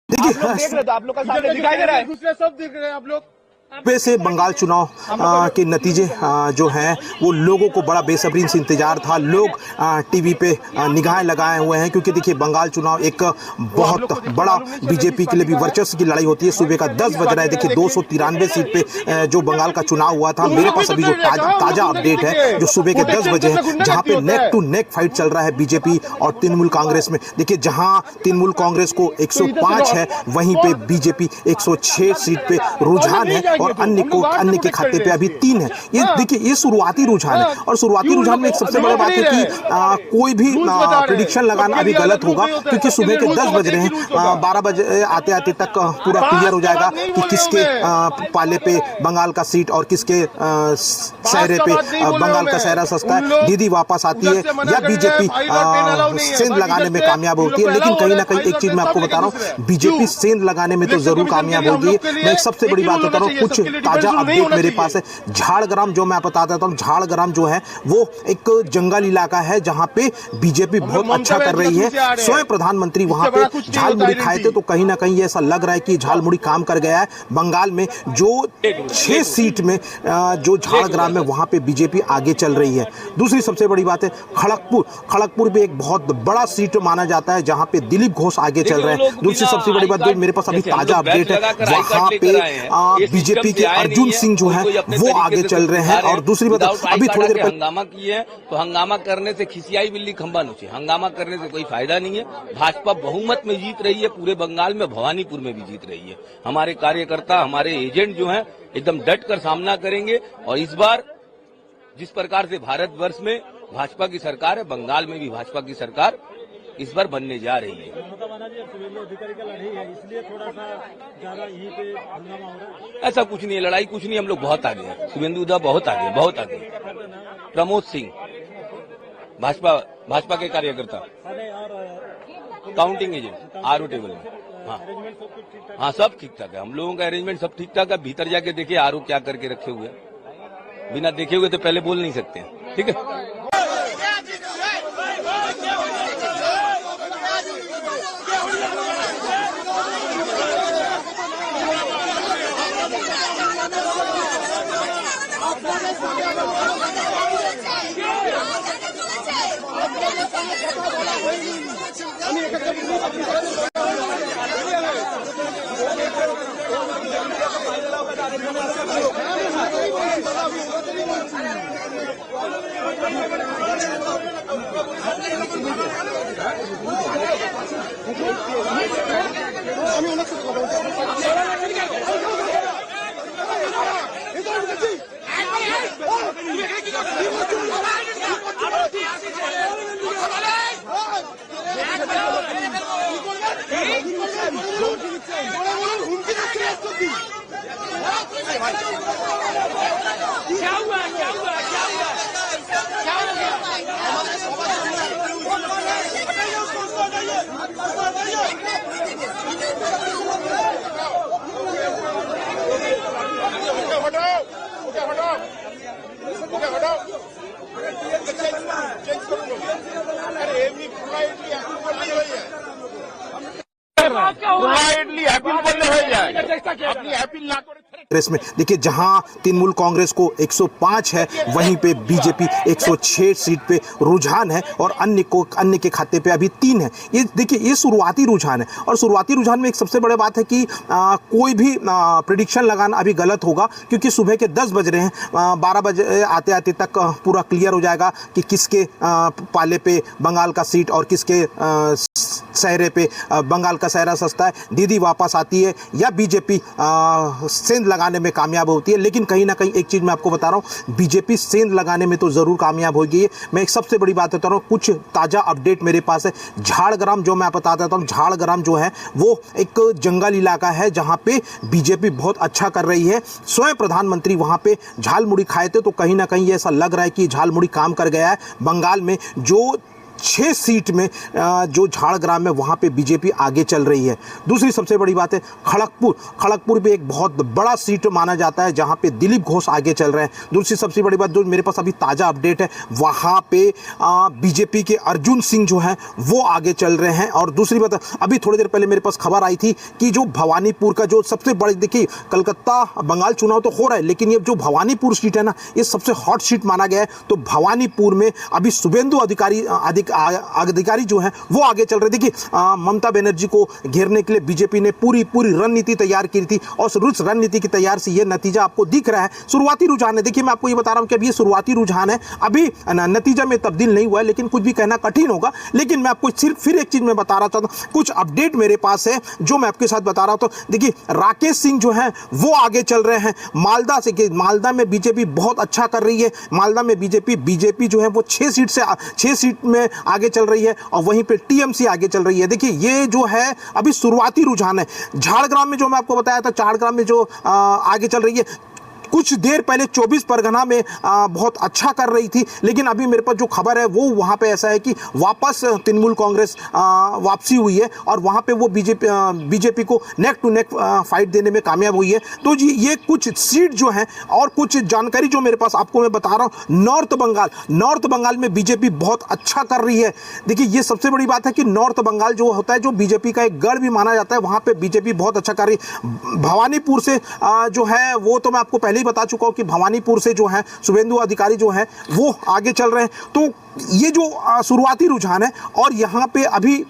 देखिए देख रहे तो आप लोग का सामने दिखाई दे रहा है, दूसरे सब देख रहे हैं आप लोग। पे से बंगाल चुनाव के नतीजे जो हैं वो लोगों को बड़ा बेसब्री से इंतजार था। लोग टीवी पे निगाहें लगाए हुए हैं क्योंकि देखिए बंगाल चुनाव एक बहुत बड़ा बीजेपी के लिए भी वर्चस्व की लड़ाई होती है। सुबह का 10 बज रहा है। देखिए 293 सीट पे जो बंगाल का चुनाव हुआ था, मेरे पास अभी जो ताजा अपडेट है जो सुबह के 10 बजे है, जहां पे नेक टू नेक फाइट चल रहा है बीजेपी और तृणमूल कांग्रेस में। देखिए जहां तृणमूल कांग्रेस को 105 है, वहीं पे बीजेपी 106 सीट पे रुझान है और अन्य के खाते पे अभी 3 है। ये देखिए ये शुरुआती रुझान है और शुरुआती रुझान में एक सबसे बड़ी बात है कि कोई भी प्रेडिक्शन लगाना अभी गलत होगा क्योंकि सुबह के 10 बज रहे हैं। 12 बजे आते आते तक पूरा क्लियर हो जाएगा कि किसके पाले पे बंगाल का सीट और किसके सहरे पे बंगाल का सहरा सस्ता है। दीदी वापस आती है या बीजेपी सेंध लगाने में कामयाब होती है। लेकिन कहीं ना कहीं एक चीज मैं आपको बता रहा हूँ, बीजेपी सेंध लगाने में तो जरूर कामयाब होगी। मैं एक सबसे बड़ी बात बता रहा हूँ, कुछ ताजा अपडेट मेरे पास है। झाड़ग्राम जो मैं बता देता हूँ, झाड़ग्राम जो है वो एक जंगल इलाका है जहां पे बीजेपी बहुत अच्छा कर रही है। स्वयं प्रधानमंत्री वहां पे झालमुड़ी खाए थे तो कहीं ना कहीं ऐसा लग रहा है कि झालमुड़ी काम कर गया है। बंगाल में जो 6 सीट में जो झाड़ग्राम में वहां पे बीजेपी आगे चल रही है। दूसरी सबसे बड़ी बात है खड़गपुर भी एक बहुत बड़ा सीट माना जाता है जहां पे दिलीप घोष आगे चल रहे हैं। दूसरी सबसे बड़ी बात जो मेरे पास अभी ताजा अपडेट है, वहां पे बीजेपी के अर्जुन सिंह जो है वो आगे चल रहे हैं। और दूसरी बात अभी थोड़ी देर हंगामा किए हैं तो हंगामा करने से खिसियाई बिल्ली खंबा नोचे। हंगामा करने से कोई फायदा नहीं है। भाजपा बहुमत में जीत रही है, पूरे बंगाल में, भवानीपुर में भी जीत रही है। हमारे कार्यकर्ता, हमारे एजेंट जो हैं एकदम डट कर सामना करेंगे और इस बार जिस प्रकार से भारतवर्ष में भाजपा की सरकार है, बंगाल में भी भाजपा की सरकार इस बार बनने जा रही है। ऐसा कुछ नहीं है, लड़ाई कुछ नहीं, हम लोग बहुत आगे हैं। शुभेंदु दा बहुत आगे। प्रमोद सिंह भाजपा के कार्यकर्ता, काउंटिंग एजेंट आरओ टेबल में। हाँ सब ठीक ठाक है, हम लोगों का अरेंजमेंट सब ठीक ठाक है। भीतर जाके देखिए आरओ क्या करके रखे हुए, बिना देखे हुए तो पहले बोल नहीं सकते हैं। ठीक है। कांग्रेस में देखिए जहां तृणमूल कांग्रेस को 105 है, वहीं पे बीजेपी 106 सीट पे रुझान है और अन्य के खाते पे अभी 3 है। ये देखिए ये शुरुआती रुझान है और शुरुआती रुझान में एक सबसे बड़ी बात है कि कोई भी प्रेडिक्शन लगाना अभी गलत होगा क्योंकि सुबह के 10 बज रहे हैं। 12 बजे आते आते तक पूरा क्लियर हो जाएगा कि किसके पाले पे बंगाल का सीट और किसके सहरे पे बंगाल का सहरा सस्ता है। दीदी वापस आती है या बीजेपी सेंध लगाने में कामयाब होती है। लेकिन कहीं ना कहीं एक चीज मैं आपको बता रहा हूँ, बीजेपी सेंध लगाने में तो जरूर कामयाब होगी। मैं एक सबसे बड़ी बात बता रहा हूँ, कुछ ताजा अपडेट मेरे पास है। झाड़ग्राम जो मैं बता देता हूँ, झाड़ग्राम जो है वो एक जंगल इलाका है जहां पे बीजेपी बहुत अच्छा कर रही है। स्वयं प्रधानमंत्री वहां पे झालमुड़ी खाए थे तो कहीं ना कहीं ऐसा लग रहा है कि झालमुड़ी काम कर गया है। बंगाल में जो 6 सीट में जो झाड़ग्राम में वहाँ पे बीजेपी आगे चल रही है। दूसरी सबसे बड़ी बात है खड़गपुर भी एक बहुत बड़ा सीट माना जाता है जहाँ पे दिलीप घोष आगे चल रहे हैं। दूसरी सबसे बड़ी बात जो मेरे पास अभी ताज़ा अपडेट है, वहाँ पे बीजेपी के अर्जुन सिंह जो हैं वो आगे चल रहे हैं। और दूसरी बात, अभी थोड़ी देर पहले मेरे पास खबर आई थी कि जो भवानीपुर का जो सबसे बड़ी, देखिए कलकत्ता बंगाल चुनाव तो हो रहा है, लेकिन ये जो भवानीपुर सीट है ना, ये सबसे हॉट सीट माना गया है। तो भवानीपुर में अभी शुभेंदु अधिकारी जो है वो आगे चल रहे। देखिए ममता बनर्जी को घेरने के लिए बीजेपी ने पूरी रणनीति तैयार की थी और उस रणनीति की तैयार से ये नतीजा आपको दिख रहा है। शुरुआती रुझान है, देखिए मैं आपको ये बता रहा हूं कि अभी ये शुरुआती रुझान है, अभी नतीजा में तब्दील नहीं हुआ है, लेकिन कुछ भी कहना कठिन होगा। लेकिन मैं आपको सिर्फ फिर एक चीज मैं बता रहा था, कुछ अपडेट मेरे पास है जो मैं आपके साथ बता रहा हूं। तो देखिए राकेश सिंह जो है वो आगे चल रहे हैं मालदा से, कि मालदा में बीजेपी बहुत अच्छा कर रही है। मालदा में बीजेपी जो है वो 6 सीट में आगे चल रही है और वहीं पे टीएमसी आगे चल रही है। देखिए ये जो है अभी शुरुआती रुझान है। झाड़ग्राम में जो मैं आपको बताया था, झाड़ग्राम में जो आगे चल रही है, कुछ देर पहले 24 परगना में बहुत अच्छा कर रही थी, लेकिन अभी मेरे पास जो खबर है वो वहाँ पे ऐसा है कि वापस तृणमूल कांग्रेस वापसी हुई है और वहाँ पे वो बीजेपी को नेक टू नेक फाइट देने में कामयाब हुई है। तो जी ये कुछ सीट जो हैं और कुछ जानकारी जो मेरे पास आपको मैं बता रहा हूँ। नॉर्थ बंगाल में बीजेपी बहुत अच्छा कर रही है। देखिए ये सबसे बड़ी बात है कि नॉर्थ बंगाल जो होता है, जो बीजेपी का एक गढ़ भी माना जाता है, वहाँ पे बीजेपी बहुत अच्छा कर रही है। भवानीपुर से जो है वो तो मैं आपको पहले ही बता चुका हूं कि भवानीपुर से जो है शुभेंदु अधिकारी जो है वो आगे चल रहे हैं। तो ये जो शुरुआती रुझान है और यहाँ पे अभी